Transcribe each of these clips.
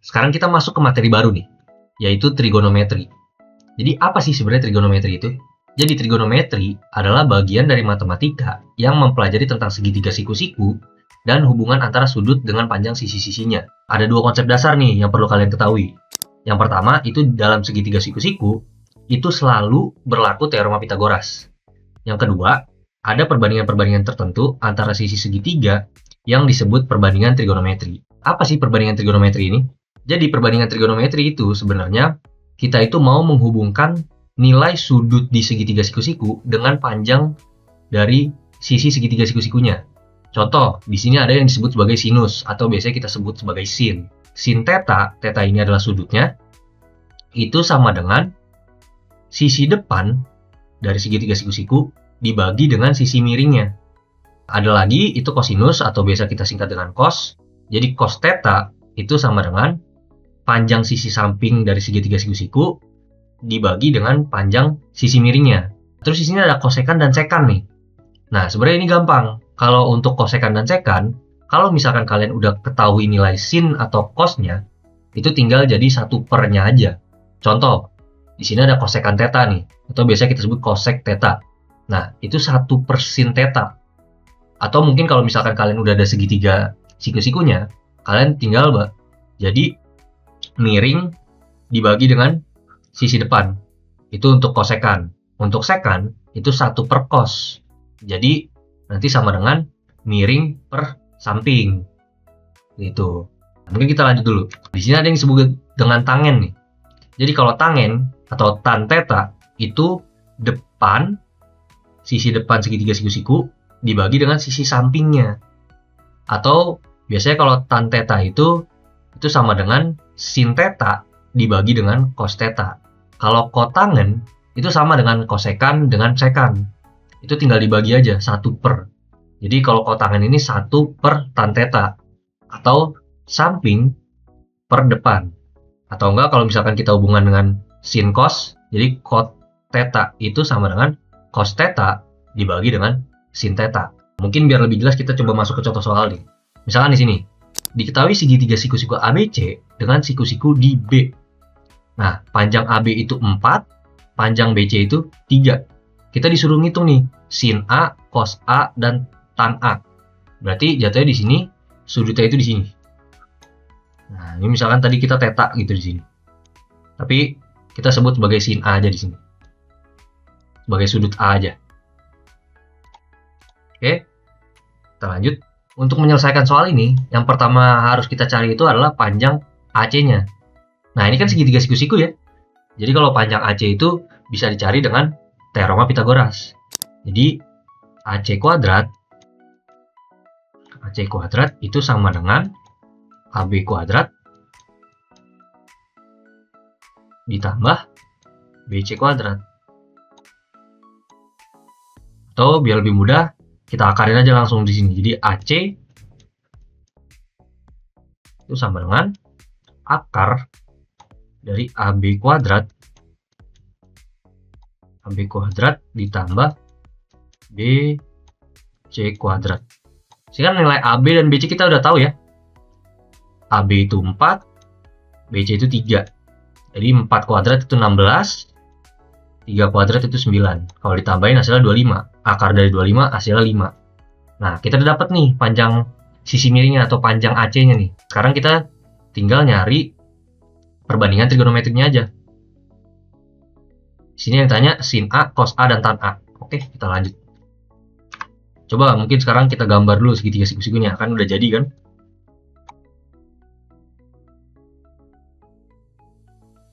sekarang kita masuk ke materi baru nih, yaitu trigonometri. Jadi apa sih sebenarnya trigonometri itu? Jadi trigonometri adalah bagian dari matematika yang mempelajari tentang segitiga siku-siku dan hubungan antara sudut dengan panjang sisi-sisinya. Ada dua konsep dasar nih yang perlu kalian ketahui. Yang pertama, itu dalam segitiga siku-siku, itu selalu berlaku teorema Pitagoras. Yang kedua, ada perbandingan-perbandingan tertentu antara sisi segitiga yang disebut perbandingan trigonometri. Apa sih perbandingan trigonometri ini? Jadi perbandingan trigonometri itu sebenarnya kita itu mau menghubungkan nilai sudut di segitiga siku-siku dengan panjang dari sisi segitiga siku-sikunya. Contoh, di sini ada yang disebut sebagai sinus atau biasanya kita sebut sebagai sin. Sin theta, theta ini adalah sudutnya, itu sama dengan sisi depan dari segitiga siku-siku dibagi dengan sisi miringnya. Ada lagi, itu kosinus atau biasa kita singkat dengan cos. Jadi cos theta itu sama dengan panjang sisi samping dari segitiga siku-siku dibagi dengan panjang sisi miringnya. Terus di sini ada kosekan dan sekan nih. Nah, sebenarnya ini gampang. Kalau untuk kosekan dan sekan, kalau misalkan kalian udah ketahui nilai sin atau cosnya, itu tinggal jadi satu pernya aja. Contoh, di sini ada kosekan theta nih, atau biasa kita sebut kosek theta. Nah, itu 1 per sin theta. Atau mungkin kalau misalkan kalian udah ada segitiga siku-sikunya, kalian tinggal jadi miring dibagi dengan sisi depan. Itu untuk kosekan. Untuk sekan, itu 1 per cos. Jadi, nanti sama dengan miring per samping. Gitu. Mungkin kita lanjut dulu. Di sini ada yang disebut dengan tangen nih. Jadi kalau tangen atau tan theta itu depan, sisi depan segitiga siku-siku dibagi dengan sisi sampingnya. Atau biasanya kalau tan theta itu sama dengan sin theta dibagi dengan cos theta. Kalau kotangen itu sama dengan kosekan dengan sekan. Itu tinggal dibagi aja 1 per. Jadi kalau kotangen ini 1 per tan theta atau samping per depan. Atau enggak kalau misalkan kita hubungan dengan sin cos, jadi cot theta itu sama dengan cos theta dibagi dengan sin theta. Mungkin biar lebih jelas kita coba masuk ke contoh soal nih. Misalkan di sini, diketahui segitiga siku-siku ABC dengan siku-siku di B. Nah, panjang AB itu 4, panjang BC itu 3. Kita disuruh ngitung nih, sin A, cos A, dan tan A. Berarti jatuhnya di sini, sudutnya itu di sini. Nah, ini misalkan tadi kita theta gitu di sini. Tapi kita sebut sebagai sin A aja di sini. Sebagai sudut A aja. Oke, kita lanjut. Untuk menyelesaikan soal ini, yang pertama harus kita cari itu adalah panjang AC-nya. Nah, ini kan segitiga siku-siku ya. Jadi kalau panjang AC itu bisa dicari dengan teorema Pitagoras. Jadi AC kuadrat itu sama dengan AB kuadrat ditambah BC kuadrat. Atau biar lebih mudah, kita akarin aja langsung di sini. Jadi AC itu sama dengan akar dari AB kuadrat ditambah BC kuadrat. Sekarang nilai AB dan BC kita udah tahu ya. AB itu 4, BC itu 3. Jadi 4 kuadrat itu 16, 3 kuadrat itu 9. Kalau ditambahin hasilnya 25. Akar dari 25 hasilnya 5. Nah, kita udah dapat nih panjang sisi miringnya atau panjang AC-nya nih. Sekarang kita tinggal nyari perbandingan trigonometrinya aja. Di sini yang tanya sin A, cos A, dan tan A. Oke, kita lanjut. Coba mungkin sekarang kita gambar dulu segitiga siku-sikunya. Kan udah jadi kan?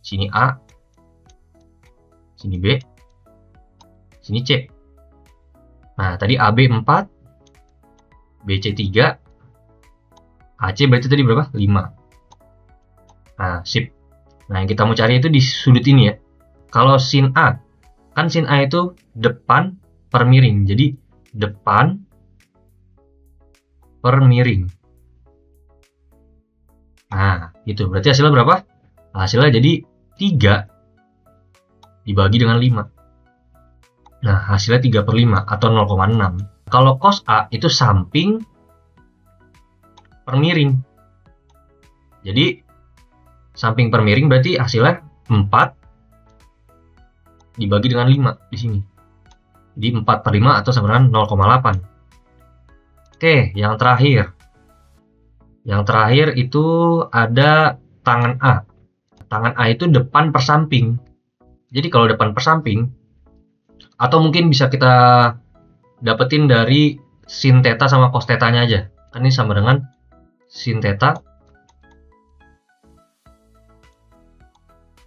Sini A, sini B, sini C. Nah, tadi AB 4, BC 3, AC berarti tadi berapa? 5. Nah, sip. Nah, yang kita mau cari itu di sudut ini ya. Kalau sin A, kan sin A itu depan per miring. Jadi, depan per miring. Nah, gitu. Berarti hasilnya berapa? Hasilnya jadi 3 dibagi dengan 5. Nah, hasilnya 3 per 5 atau 0,6. Kalau cos A itu samping per miring. Jadi, samping per miring berarti hasilnya 4 dibagi dengan 5 di sini. Jadi 4/5 atau sama dengan 0,8. Oke, yang terakhir. Yang terakhir itu ada tangan A. Tangan A itu depan per samping. Jadi kalau depan per samping, atau mungkin bisa kita dapetin dari sin theta sama cos theta-nya aja. Kan ini sama dengan sin theta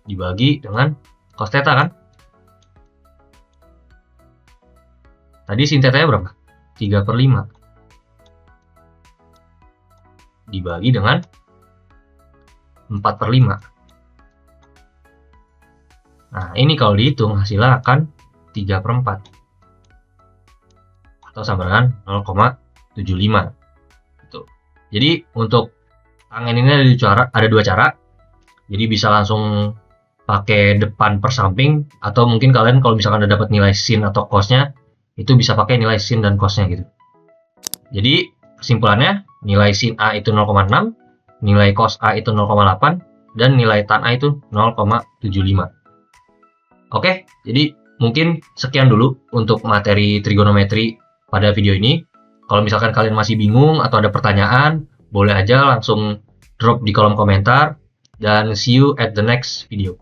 dibagi dengan cos theta kan? Tadi sin theta-nya berapa? 3/5 dibagi dengan 4/5. Nah, ini kalau dihitung hasilnya akan 3/4 atau sama dengan 0,75 gitu. Jadi untuk tangan ini ada dua cara. Jadi bisa langsung pakai depan per samping, atau mungkin kalian kalau misalkan udah dapat nilai sin atau cosnya, itu bisa pakai nilai sin dan cosnya gitu. Jadi kesimpulannya, nilai sin A itu 0,6, nilai cos A itu 0,8, dan nilai tan A itu 0,75. Oke, jadi mungkin sekian dulu untuk materi trigonometri pada video ini. Kalau misalkan kalian masih bingung atau ada pertanyaan, boleh aja langsung drop di kolom komentar, dan see you at the next video.